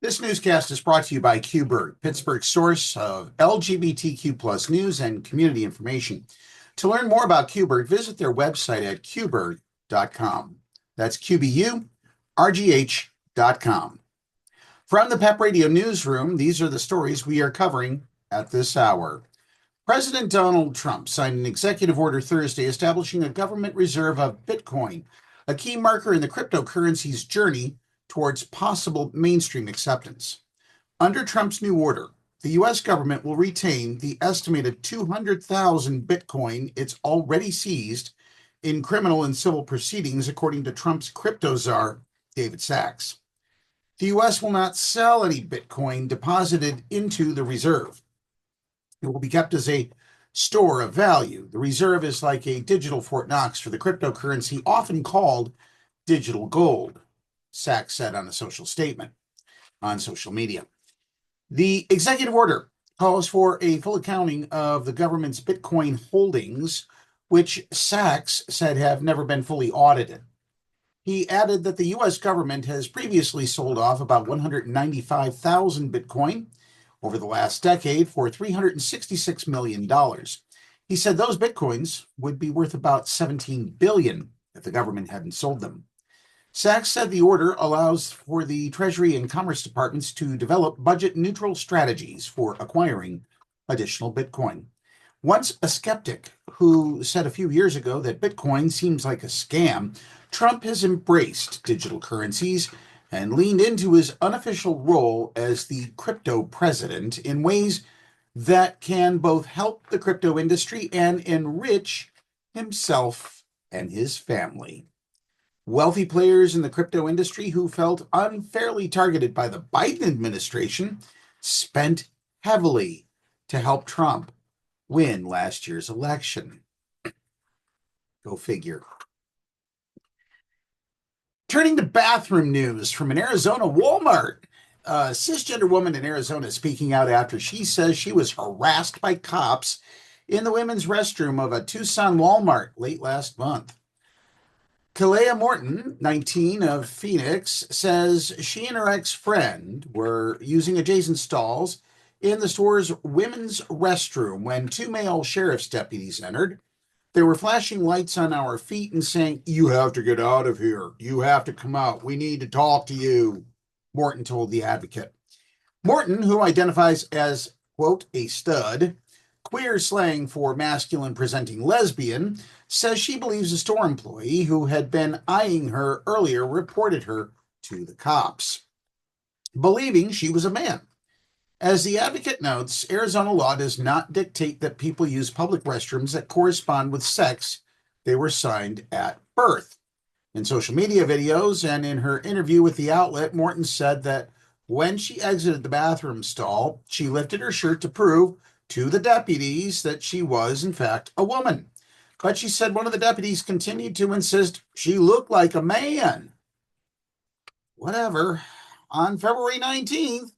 This newscast is brought to you by QBird, Pittsburgh's source of LGBTQ plus news and community information. To learn more about QBird, visit their website at qbird.com. That's QBURGH.com. From the PEP Radio Newsroom, these are the stories we are covering at this hour. President Donald Trump signed an executive order Thursday establishing a government reserve of Bitcoin, a key marker in the cryptocurrency's journey towards possible mainstream acceptance. Under Trump's new order, the U.S. government will retain the estimated 200,000 Bitcoin it's already seized in criminal and civil proceedings, according to Trump's crypto czar, David Sachs. The U.S. will not sell any Bitcoin deposited into the reserve. It will be kept as a store of value. The reserve is like a digital Fort Knox for the cryptocurrency, often called digital gold, Sachs said on a social statement on social media. The executive order calls for a full accounting of the government's Bitcoin holdings, which Sachs said have never been fully audited. He added that the U.S. government has previously sold off about 195,000 Bitcoin over the last decade for $366 million. He said those Bitcoins would be worth about $17 billion if the government hadn't sold them. Sachs said the order allows for the Treasury and Commerce Departments to develop budget-neutral strategies for acquiring additional Bitcoin. Once a skeptic who said a few years ago that Bitcoin seems like a scam, Trump has embraced digital currencies and leaned into his unofficial role as the crypto president in ways that can both help the crypto industry and enrich himself and his family. Wealthy players in the crypto industry who felt unfairly targeted by the Biden administration spent heavily to help Trump win last year's election. Go figure. Turning to bathroom news from an Arizona Walmart. A cisgender woman in Arizona speaking out after she says she was harassed by cops in the women's restroom of a Tucson Walmart late last month. Kalaya Morton, 19, of Phoenix, says she and her ex-friend were using adjacent stalls in the store's women's restroom when two male sheriff's deputies entered. They were flashing lights on our feet and saying, "You have to get out of here. You have to come out. We need to talk to you," Morton told the Advocate. Morton, who identifies as, quote, a stud, queer slang for masculine-presenting lesbian, says she believes a store employee who had been eyeing her earlier reported her to the cops, believing she was a man. As the Advocate notes, Arizona law does not dictate that people use public restrooms that correspond with sex they were assigned at birth. In social media videos and in her interview with the outlet, Morton said that when she exited the bathroom stall, she lifted her shirt to prove to the deputies that she was, in fact, a woman. But she said one of the deputies continued to insist she looked like a man. Whatever. On February 19th,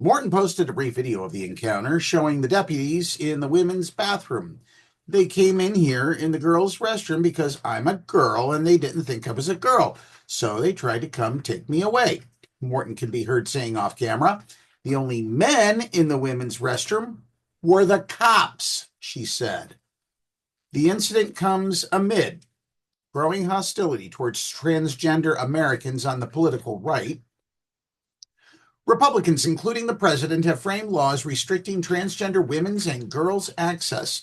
Morton posted a brief video of the encounter showing the deputies in the women's bathroom. "They came in here in the girls' restroom because I'm a girl and they didn't think I was a girl. So they tried to come take me away," Morton can be heard saying off camera. "The only men in the women's restroom were the cops," she said. The incident comes amid growing hostility towards transgender Americans on the political right. Republicans, including the president, have framed laws restricting transgender women's and girls' access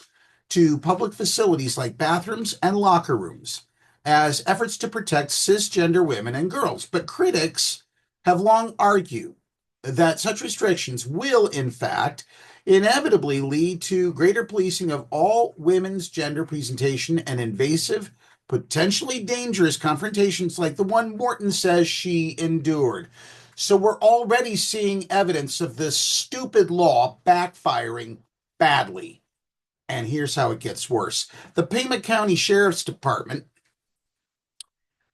to public facilities like bathrooms and locker rooms as efforts to protect cisgender women and girls. But critics have long argued that such restrictions will, in fact, inevitably lead to greater policing of all women's gender presentation and invasive, potentially dangerous confrontations like the one Morton says she endured. So we're already seeing evidence of this stupid law backfiring badly. And here's how it gets worse. The Pima County Sheriff's Department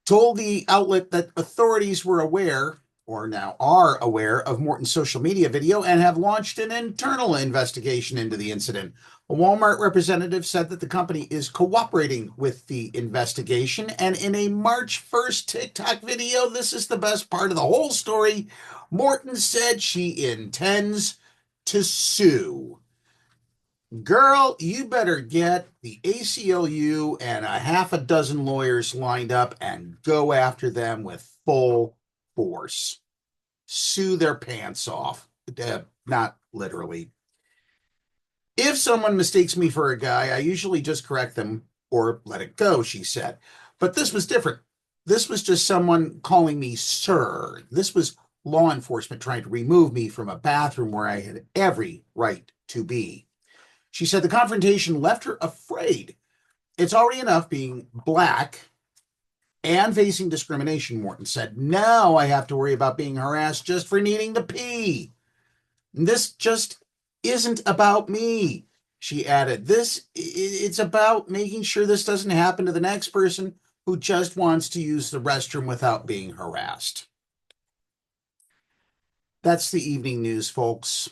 told the outlet that authorities were aware, or now are aware, of Morton's social media video and have launched an internal investigation into the incident. A Walmart representative said that the company is cooperating with the investigation. And in a March 1st TikTok video, this is the best part of the whole story. Morton said she intends to sue. Girl, you better get the ACLU and a half a dozen lawyers lined up and go after them with full force. Sue their pants off. Not literally. If someone mistakes me for a guy, I usually just correct them or let it go, she said. But this was different. This was just someone calling me sir. This was law enforcement trying to remove me from a bathroom where I had every right to be. She said the confrontation left her afraid. It's already enough being black and facing discrimination, Morton said. Now I have to worry about being harassed just for needing to pee. This just isn't about me, she added. It's about making sure this doesn't happen to the next person who just wants to use the restroom without being harassed. That's the evening news, folks.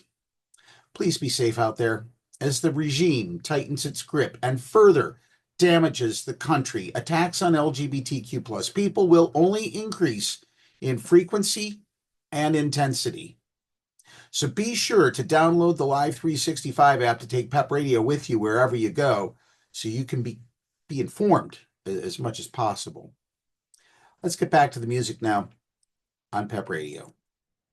Please be safe out there as the regime tightens its grip and further damages the country. Attacks on LGBTQ plus people will only increase in frequency and intensity. So be sure to download the Live 365 app to take PEP Radio with you wherever you go so you can be informed as much as possible. Let's get back to the music now on PEP Radio.